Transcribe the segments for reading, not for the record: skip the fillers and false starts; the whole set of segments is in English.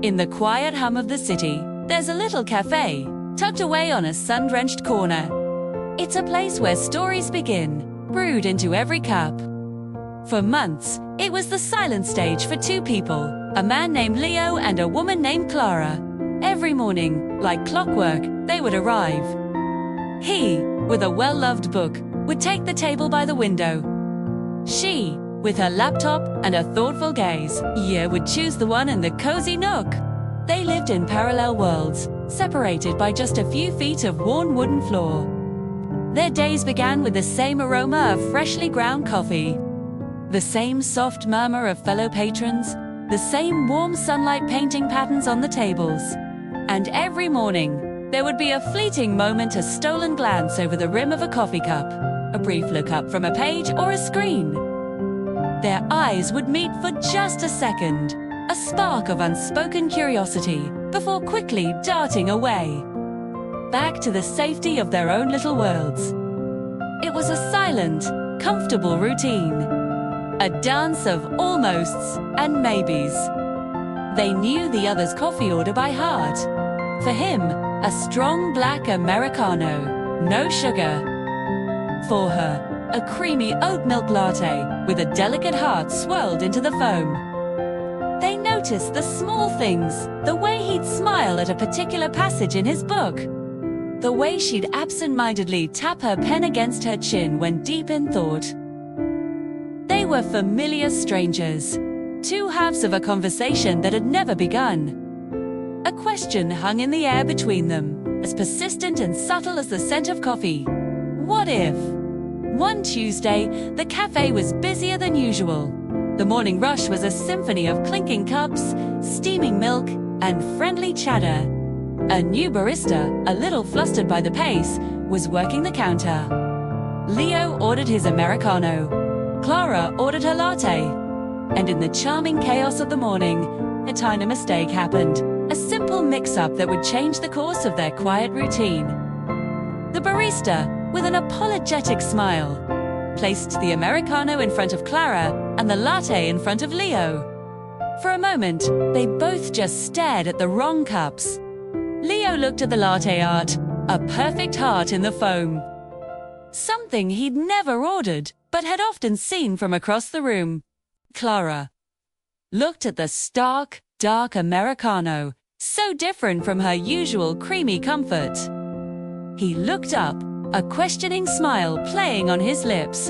In the quiet hum of the city, there's a little cafe, tucked away on a sun-drenched corner. It's a place where stories begin, brewed into every cup. For months, it was the silent stage for two people, a man named Leo and a woman named Clara. Every morning, like clockwork, they would arrive. He, with a well-loved book, would take the table by the window. She, with her laptop and a thoughtful gaze, would choose the one in the cozy nook. They lived in parallel worlds, separated by just a few feet of worn wooden floor. Their days began with the same aroma of freshly ground coffee, the same soft murmur of fellow patrons, the same warm sunlight painting patterns on the tables. And every morning, there would be a fleeting moment, a stolen glance over the rim of a coffee cup, a brief look up from a page or a screen. Their eyes would meet for just a second, a spark of unspoken curiosity, before quickly darting away, back to the safety of their own little worlds. It was a silent, comfortable routine, a dance of almosts and maybes. They knew the other's coffee order by heart. For him, a strong black Americano, no sugar. For her, a creamy oat milk latte with a delicate heart swirled into the foam. They noticed the small things, the way he'd smile at a particular passage in his book, the way she'd absent-mindedly tap her pen against her chin when deep in thought. They were familiar strangers, two halves of a conversation that had never begun. A question hung in the air between them, as persistent and subtle as the scent of coffee. What if? One Tuesday, the cafe was busier than usual. The morning rush was a symphony of clinking cups, steaming milk, and friendly chatter. A new barista, a little flustered by the pace, was working the counter. Leo ordered his Americano. Clara ordered her latte. And in the charming chaos of the morning, a tiny mistake happened, a simple mix-up that would change the course of their quiet routine. The barista, with an apologetic smile, placed the Americano in front of Clara and the latte in front of Leo. For a moment, they both just stared at the wrong cups. Leo looked at the latte art, a perfect heart in the foam. Something he'd never ordered, but had often seen from across the room. Clara looked at the stark, dark Americano, so different from her usual creamy comfort. He looked up, a questioning smile playing on his lips.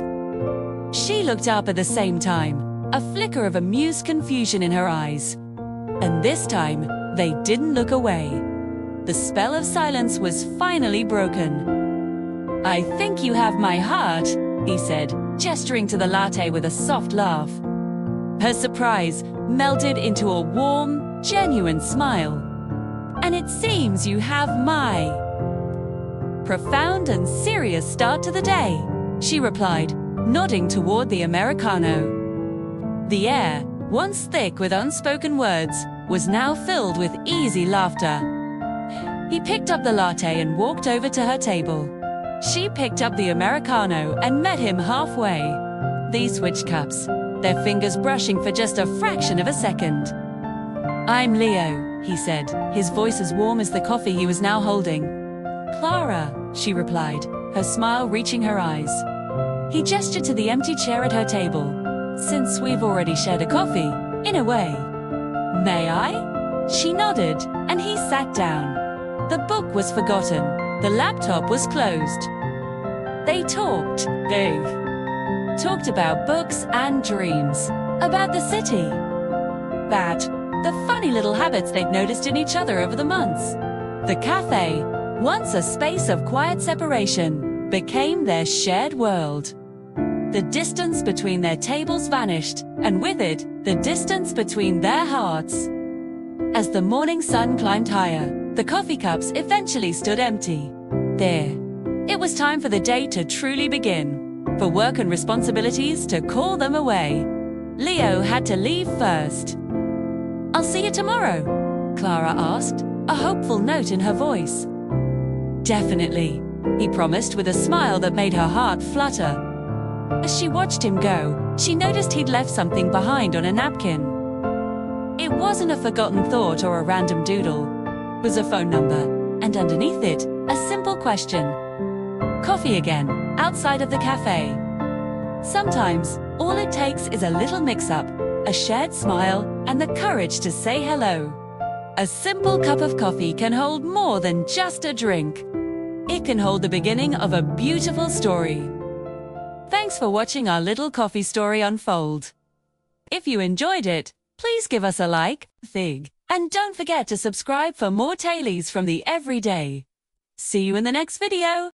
She looked up at the same time, a flicker of amused confusion in her eyes. And this time, they didn't look away. The spell of silence was finally broken. "I think you have my heart," he said, gesturing to the latte with a soft laugh. Her surprise melted into a warm, genuine smile. "And it seems you have my profound and serious start to the day," she replied, nodding toward the Americano. The air, once thick with unspoken words, was now filled with easy laughter. He picked up the latte and walked over to her table. She picked up the Americano and met him halfway. They switched cups, their fingers brushing for just a fraction of a second. "I'm Leo," he said, his voice as warm as the coffee he was now holding. "Clara," she replied, her smile reaching her eyes. He gestured to the empty chair at her table. "Since we've already shared a coffee, in a way." "May I?" She nodded, and he sat down. The book was forgotten. The laptop was closed. They talked. They talked about books and dreams, about the city, about the funny little habits they'd noticed in each other over the months. The cafe, once a space of quiet separation, became their shared world. The distance between their tables vanished, and with it, the distance between their hearts. As the morning sun climbed higher, the coffee cups eventually stood empty. There. It was time for the day to truly begin, for work and responsibilities to call them away. Leo had to leave first. "I'll see you tomorrow," Clara asked, a hopeful note in her voice. "Definitely," he promised with a smile that made her heart flutter. As she watched him go, she noticed he'd left something behind on a napkin. It wasn't a forgotten thought or a random doodle. It was a phone number, and underneath it, a simple question. Coffee again, outside of the cafe. Sometimes, all it takes is a little mix-up, a shared smile, and the courage to say hello. A simple cup of coffee can hold more than just a drink. It can hold the beginning of a beautiful story. Thanks for watching our little coffee story unfold. If you enjoyed it, please give us a like, and don't forget to subscribe for more tailies from the everyday. See you in the next video.